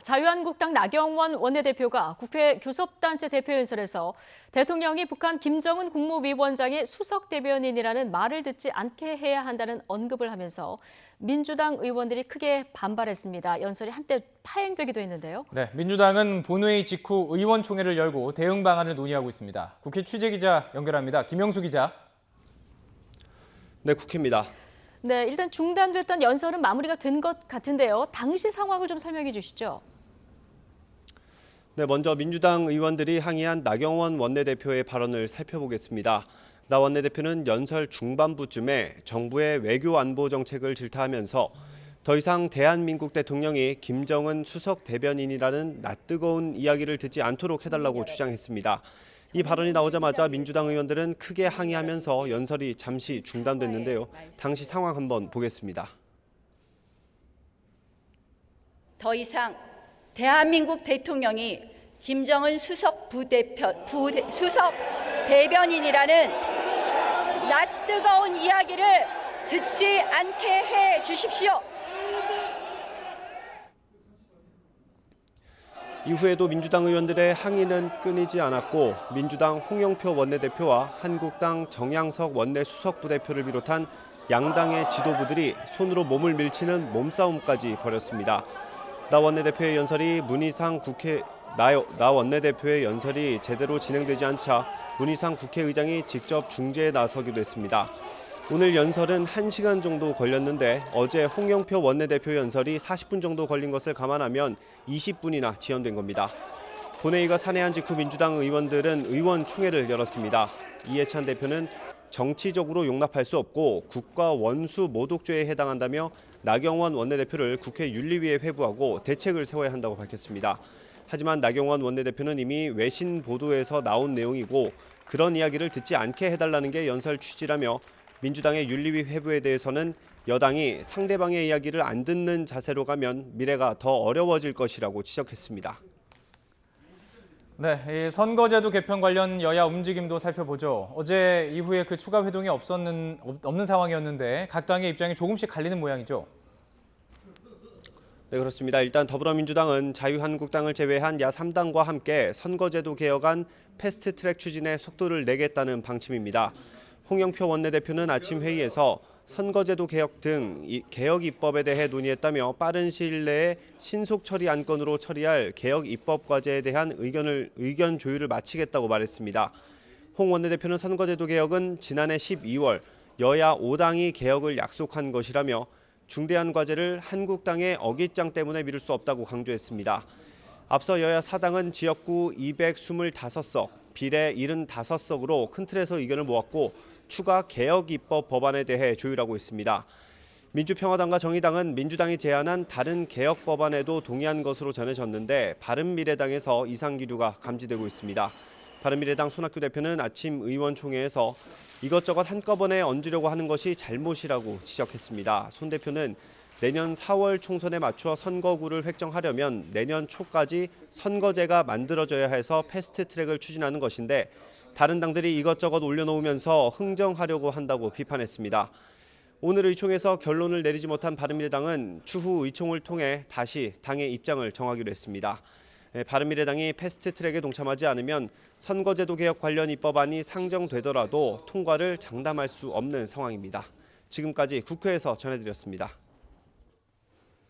자유한국당 나경원 원내대표가 국회 교섭단체 대표연설에서 대통령이 북한 김정은 국무위원장의 수석 대변인이라는 말을 듣지 않게 해야 한다는 언급을 하면서 민주당 의원들이 크게 반발했습니다. 연설이 한때 파행되기도 했는데요. 네, 민주당은 본회의 직후 의원총회를 열고 대응 방안을 논의하고 있습니다. 국회 취재기자 연결합니다. 김영수 기자. 네, 국회입니다. 네, 일단 중단됐던 연설은 마무리가 된 것 같은데요. 당시 상황을 좀 설명해 주시죠. 네, 먼저 민주당 의원들이 항의한 나경원 원내대표의 발언을 살펴보겠습니다. 나 원내대표는 연설 중반부쯤에 정부의 외교 안보 정책을 질타하면서 더 이상 대한민국 대통령이 김정은 수석 대변인이라는 낯뜨거운 이야기를 듣지 않도록 해달라고 주장했습니다. 이 발언이 나오자마자 민주당 의원들은 크게 항의하면서 연설이 잠시 중단됐는데요. 당시 상황 한번 보겠습니다. 더 이상 대한민국 대통령이 김정은 수석 대변인이라는 낯뜨거운 이야기를 듣지 않게 해 주십시오. 이후에도 민주당 의원들의 항의는 끊이지 않았고 민주당 홍영표 원내대표와 한국당 정양석 원내수석 부대표를 비롯한 양당의 지도부들이 손으로 몸을 밀치는 몸싸움까지 벌였습니다. 나 원내대표의 연설이 제대로 진행되지 않자 문희상 국회의장이 직접 중재에 나서기도 했습니다. 오늘 연설은 1시간 정도 걸렸는데 어제 홍영표 원내대표 연설이 40분 정도 걸린 것을 감안하면 20분이나 지연된 겁니다. 본회의가 산회한 직후 민주당 의원들은 의원총회를 열었습니다. 이해찬 대표는 정치적으로 용납할 수 없고 국가 원수 모독죄에 해당한다며 나경원 원내대표를 국회 윤리위에 회부하고 대책을 세워야 한다고 밝혔습니다. 하지만 나경원 원내대표는 이미 외신 보도에서 나온 내용이고 그런 이야기를 듣지 않게 해달라는 게 연설 취지라며 민주당의 윤리위 회부에 대해서는 여당이 상대방의 이야기를 안 듣는 자세로 가면 미래가 더 어려워질 것이라고 지적했습니다. 네, 이 선거제도 개편 관련 여야 움직임도 살펴보죠. 어제 이후에 그 추가 회동이 없는 상황이었는데 각 당의 입장이 조금씩 갈리는 모양이죠. 네, 그렇습니다. 일단 더불어민주당은 자유한국당을 제외한 야 3당과 함께 선거제도 개혁안 패스트트랙 추진에 속도를 내겠다는 방침입니다. 홍영표 원내대표는 아침 회의에서 선거제도 개혁 등 개혁 입법에 대해 논의했다며 빠른 시일 내에 신속 처리 안건으로 처리할 개혁 입법 과제에 대한 의견 조율을 마치겠다고 말했습니다. 홍 원내대표는 선거제도 개혁은 지난해 12월 여야 5당이 개혁을 약속한 것이라며 중대한 과제를 한국당의 어깃장 때문에 미룰 수 없다고 강조했습니다. 앞서 여야 4당은 지역구 225석, 비례 75석으로 큰 틀에서 의견을 모았고 추가 개혁 입법 법안에 대해 조율하고 있습니다. 민주평화당과 정의당은 민주당이 제안한 다른 개혁 법안에도 동의한 것으로 전해졌는데 바른미래당에서 이상 기류가 감지되고 있습니다. 바른미래당 손학규 대표는 아침 의원총회에서 이것저것 한꺼번에 얹으려고 하는 것이 잘못이라고 지적했습니다. 손 대표는 내년 4월 총선에 맞춰 선거구를 획정하려면 내년 초까지 선거제가 만들어져야 해서 패스트트랙을 추진하는 것인데 다른 당들이 이것저것 올려놓으면서 흥정하려고 한다고 비판했습니다. 오늘 의총에서 결론을 내리지 못한 바른미래당은 추후 의총을 통해 다시 당의 입장을 정하기로 했습니다. 바른미래당이 패스트트랙에 동참하지 않으면 선거제도 개혁 관련 입법안이 상정되더라도 통과를 장담할 수 없는 상황입니다. 지금까지 국회에서 전해드렸습니다.